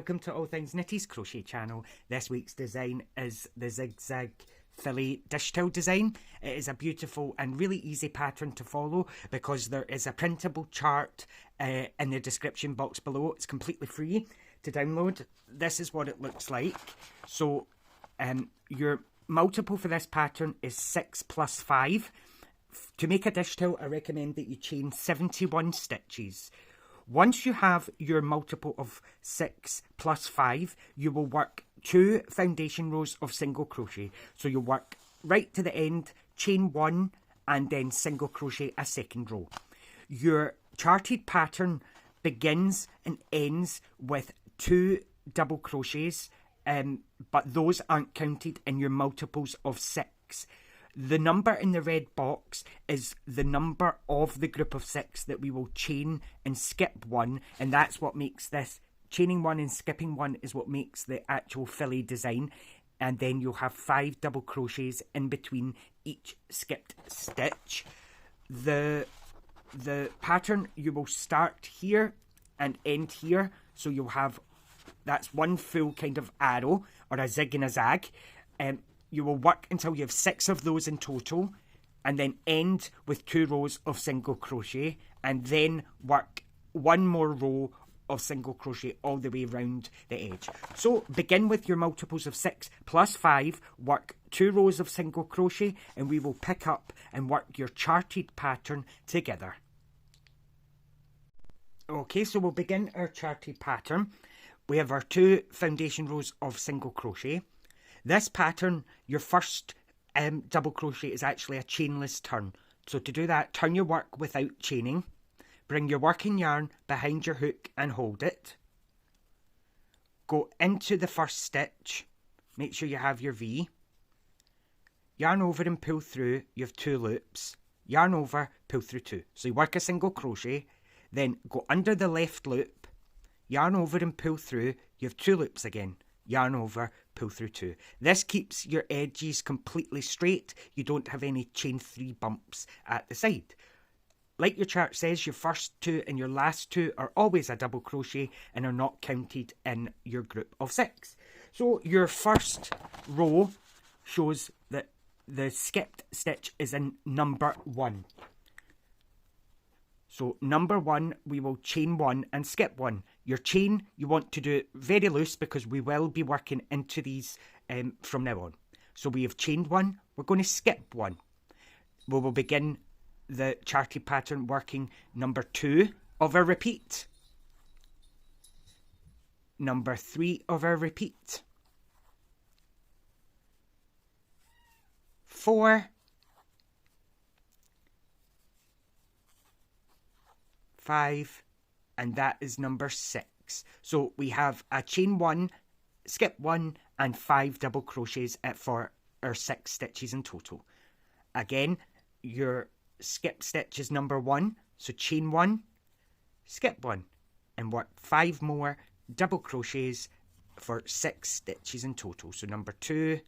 welcome to All Things Nitty's Crochet channel. This week's design is the Zig Zag Filet dish towel design. It is a beautiful and really easy pattern to follow because there is a printable chart in the description box below. It's completely free to download. This is what it looks like. So your multiple for this pattern is 6 plus 5. To make a dish towel, I recommend that you chain 71 stitches. Once you have your multiple of 6 plus 5, you will work 2 foundation rows of single crochet. So you'll work right to the end, chain 1, and then single crochet a second row. Your charted pattern begins and ends with 2 double crochets, but those aren't counted in your multiples of 6. The number in the red box is the number of the group of 6 that we will chain and skip 1, and that's what makes this. Chaining 1 and skipping 1 is what makes the actual fillet design, and then you'll have 5 double crochets in between each skipped stitch. The pattern, you will start here and end here, so you'll have, that's one full kind of arrow, or a zig and a zag. You will work until you have 6 of those in total, and then end with 2 rows of single crochet, and then work 1 more row of single crochet all the way around the edge. So begin with your multiples of 6 plus 5, work 2 rows of single crochet, and we will pick up and work your charted pattern together. Okay, so we'll begin our charted pattern. We have our 2 foundation rows of single crochet. This pattern, your first double crochet is actually a chainless turn. So to do that, turn your work without chaining. Bring your working yarn behind your hook and hold it. Go into the first stitch. Make sure you have your V. Yarn over and pull through. You have 2 loops. Yarn over, pull through 2. So you work a single crochet. Then go under the left loop. Yarn over and pull through. You have 2 loops again. Yarn over, pull through 2. This keeps your edges completely straight. You don't have any chain 3 bumps at the side. Like your chart says, your first 2 and your last 2 are always a double crochet and are not counted in your group of 6. So your first row shows that the skipped stitch is in number 1. So number 1, we will chain 1 and skip 1. Your chain, you want to do it very loose because we will be working into these from now on. So we have chained 1, we're going to skip 1. We will begin the charted pattern working number 2 of our repeat. Number 3 of our repeat. 4. 5, and that is number 6. So we have a chain 1, skip 1, and 5 double crochets for our 6 stitches in total. Again, your skip stitch is number 1, so chain 1, skip 1, and work 5 more double crochets for 6 stitches in total. So number 2,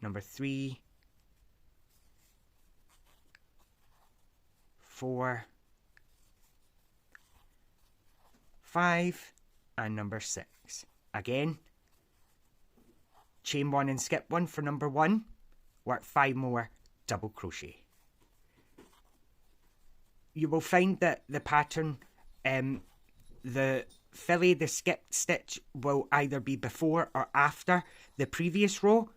number 3, 4, 5, and number 6. Again, chain 1 and skip 1 for number 1, work 5 more double crochet. You will find that the pattern, the fillet, the skipped stitch will either be before or after the previous row.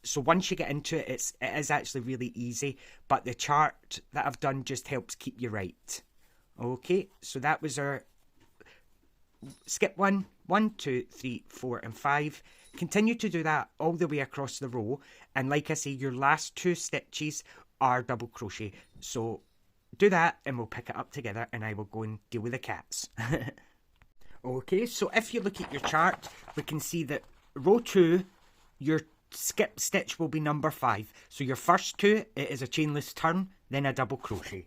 So once you get into it, it is actually really easy, but the chart that I've done just helps keep you right. Okay, so that was our skip 1, 1, 2, 3, 4, and 5. Continue to do that all the way across the row, and like I say, your last 2 stitches are double crochet. So do that and we'll pick it up together, and I will go and deal with the cats. Okay, so if you look at your chart, we can see that row 2, your skip stitch will be number 5. So your first 2, it is a chainless turn, then a double crochet.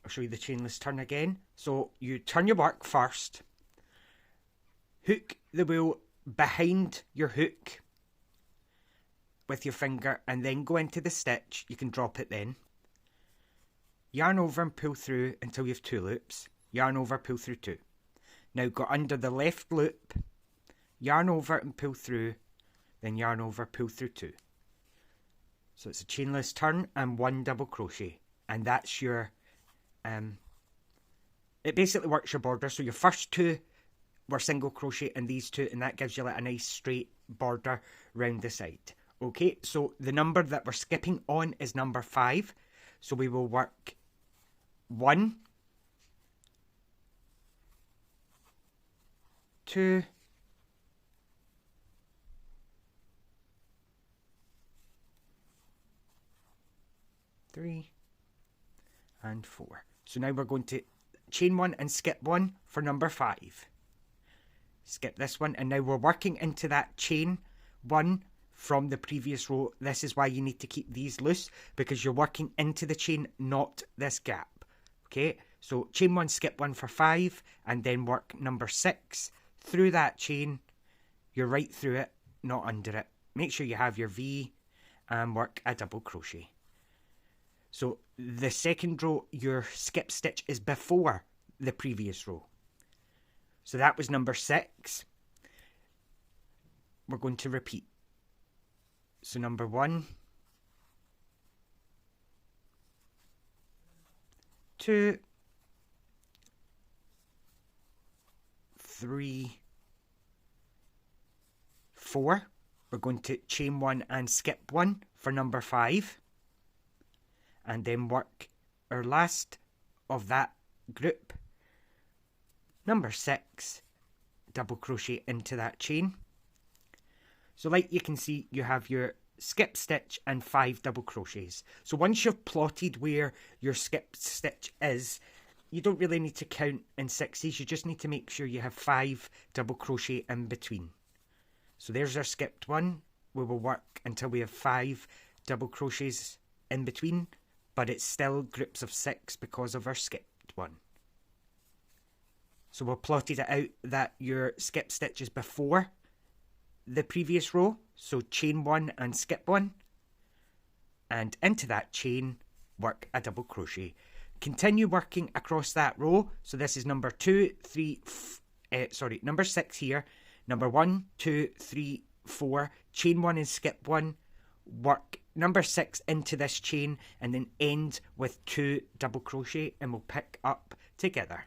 I'll show you the chainless turn again. So you turn your work first, hook the wool behind your hook with your finger, and then go into the stitch. You can drop it then. Yarn over and pull through until you have 2 loops. yarn over, pull through 2. Now go under the left loop, yarn over and pull through, then yarn over, pull through 2. So it's a chainless turn and 1 double crochet, and that's your it basically works your border. So your first 2 were single crochet and these 2, and that gives you like a nice straight border round the side. Okay, so the number that we're skipping on is number 5. So we will work 1, 2, 3, and 4. So now we're going to chain 1 and skip 1 for number 5. Skip this one, and now we're working into that chain 1 from the previous row. This is why you need to keep these loose, because you're working into the chain, not this gap. Okay, so chain 1, skip 1 for 5, and then work number 6 through that chain. You're right through it, not under it. Make sure you have your V and work a double crochet. So the second row, your skip stitch is before the previous row. So that was number 6. We're going to repeat. So number 1, 2, 3, 4. We're going to chain 1 and skip 1 for number 5. And then work our last of that group, number 6, double crochet into that chain. So like you can see, you have your skip stitch and 5 double crochets. So once you've plotted where your skip stitch is, you don't really need to count in 6s, you just need to make sure you have 5 double crochet in between. So there's our skipped one. We will work until we have 5 double crochets in between, but it's still groups of 6 because of our skipped one. So we've plotted it out that your skip stitch is before the previous row. So chain 1 and skip 1. And into that chain, work a double crochet. Continue working across that row. So this is number 6 here. Number 1, 2, 3, 4. Chain 1 and skip 1. Work number 6 into this chain and then end with 2 double crochet, and we'll pick up together.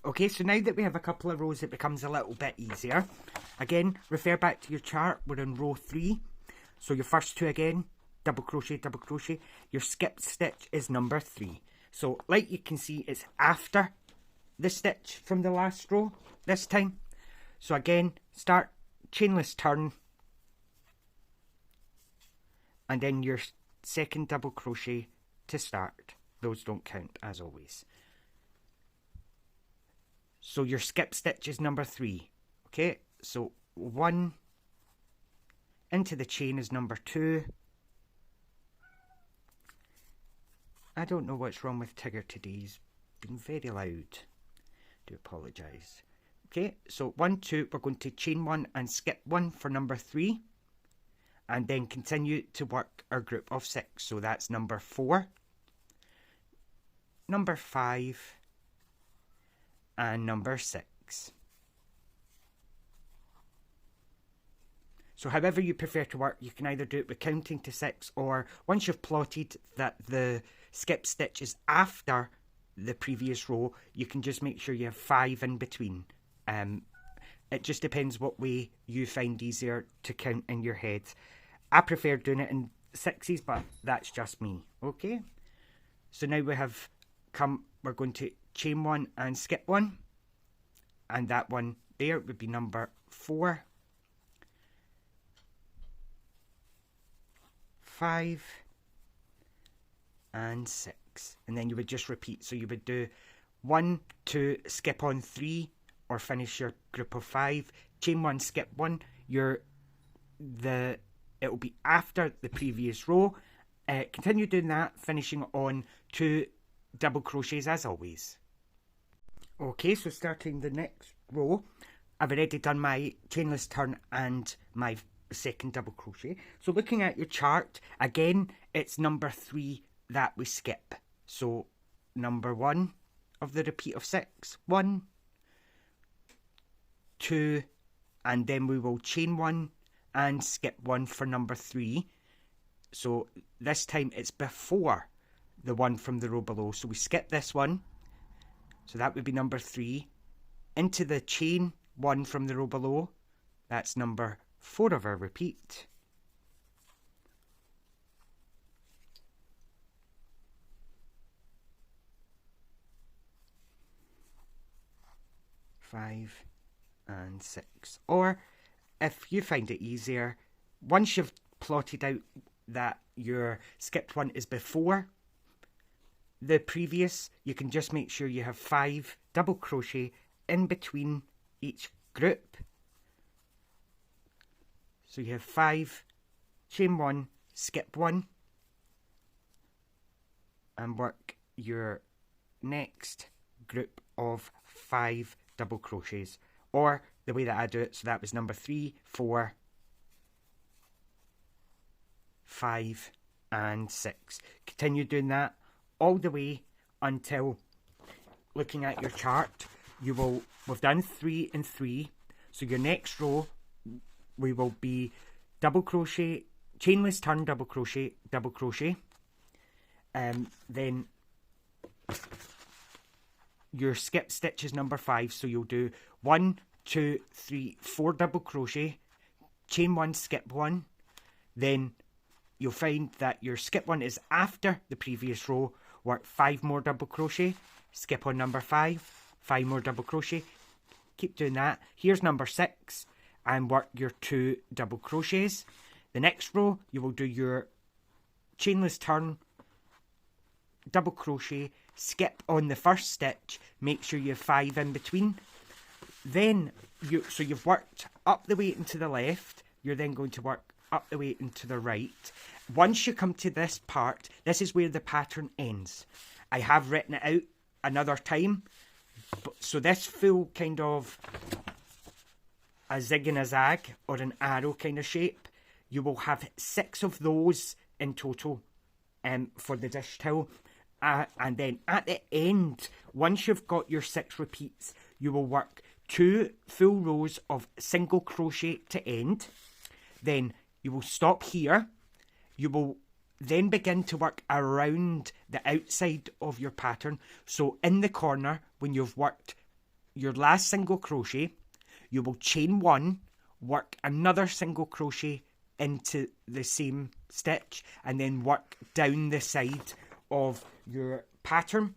Okay, so now that we have a couple of rows, it becomes a little bit easier. Again, refer back to your chart. We're in row 3. So your first 2 again, double crochet, double crochet. Your skipped stitch is number 3. So like you can see, it's after the stitch from the last row this time. So again, start chainless turn, and then your second double crochet to start. Those don't count as always. So your skip stitch is number 3. Okay, so 1 into the chain is number 2. I don't know what's wrong with Tigger today. He's been very loud. Do apologise. Okay, so 1, 2, we're going to chain 1 and skip 1 for number 3. And then continue to work our group of 6. So that's number 4, number 5, and number 6. So however you prefer to work, you can either do it with counting to 6, or once you've plotted that the skip stitch is after the previous row, you can just make sure you have 5 in between. It just depends what way you find easier to count in your head. I prefer doing it in 6s, but that's just me. Okay, so now we have we're going to chain 1 and skip 1, and that one there would be number 4, 5, and 6, and then you would just repeat. So you would do 1, 2, skip on 3, or finish your group of 5, chain 1, skip 1. It will be after the previous row. Continue doing that, finishing on 2 double crochets as always. Okay, so starting the next row, I've already done my chainless turn and my second double crochet. So looking at your chart, again, it's number 3 that we skip. So number 1 of the repeat of 6. 1, 2, and then we will chain 1 and skip 1 for number 3. So this time it's before the one from the row below. So we skip this one. So that would be number 3. Into the chain 1 from the row below. That's number 4 of our repeat. Five and 6. Or if you find it easier, once you've plotted out that your skipped one is before the previous, you can just make sure you have 5 double crochet in between each group. So you have 5, chain 1, skip 1, and work your next group of 5 double crochets. Or the way that I do it, so that was number 3, 4, 5 and 6. Continue doing that all the way until, looking at your chart, we've done 3 and 3. So your next row, we will be double crochet, chainless turn, double crochet, double crochet. Then your skip stitch is number 5, so you'll do 1, 2, 3, 4 double crochet, chain 1, skip 1. Then you'll find that your skip 1 is after the previous row. Work 5 more double crochet, skip on number 5, 5 more double crochet. Keep doing that. Here's number 6, and work your 2 double crochets. The next row, you will do your chainless turn, double crochet, skip on the first stitch, make sure you have 5 in between. Then, so you've worked up the way and to the left, you're then going to work up the way and to the right. Once you come to this part, this is where the pattern ends. I have written it out another time, so this full kind of a zig and a zag, or an arrow kind of shape, you will have 6 of those in total for the dish towel. And then at the end, once you've got your 6 repeats, you will work 2 full rows of single crochet to end. Then you will stop here. You will then begin to work around the outside of your pattern. So in the corner, when you've worked your last single crochet, you will chain 1, work another single crochet into the same stitch, and then work down the side of your pattern,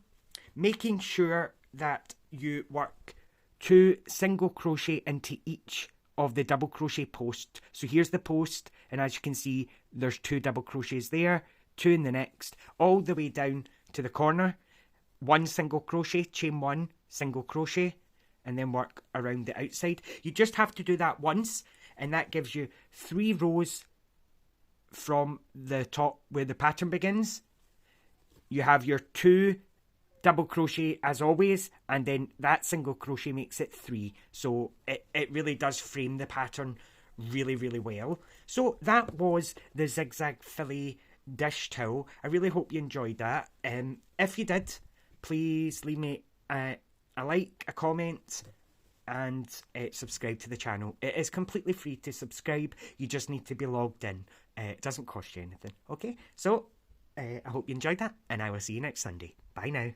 making sure that you work 2 single crochet into each of the double crochet posts. So here's the post, and as you can see, there's 2 double crochets there, 2 in the next, all the way down to the corner. 1 single crochet, chain 1, single crochet, and then work around the outside. You just have to do that once, and that gives you 3 rows from the top where the pattern begins. You have your 2 double crochet as always, and then that single crochet makes it 3. So it really does frame the pattern really, really well. So that was the Zig Zag Filet dish towel. I really hope you enjoyed that. If you did, please leave me a like, a comment, and subscribe to the channel. It is completely free to subscribe. You just need to be logged in. It doesn't cost you anything. Okay, so I hope you enjoyed that, and I will see you next Sunday. Bye now.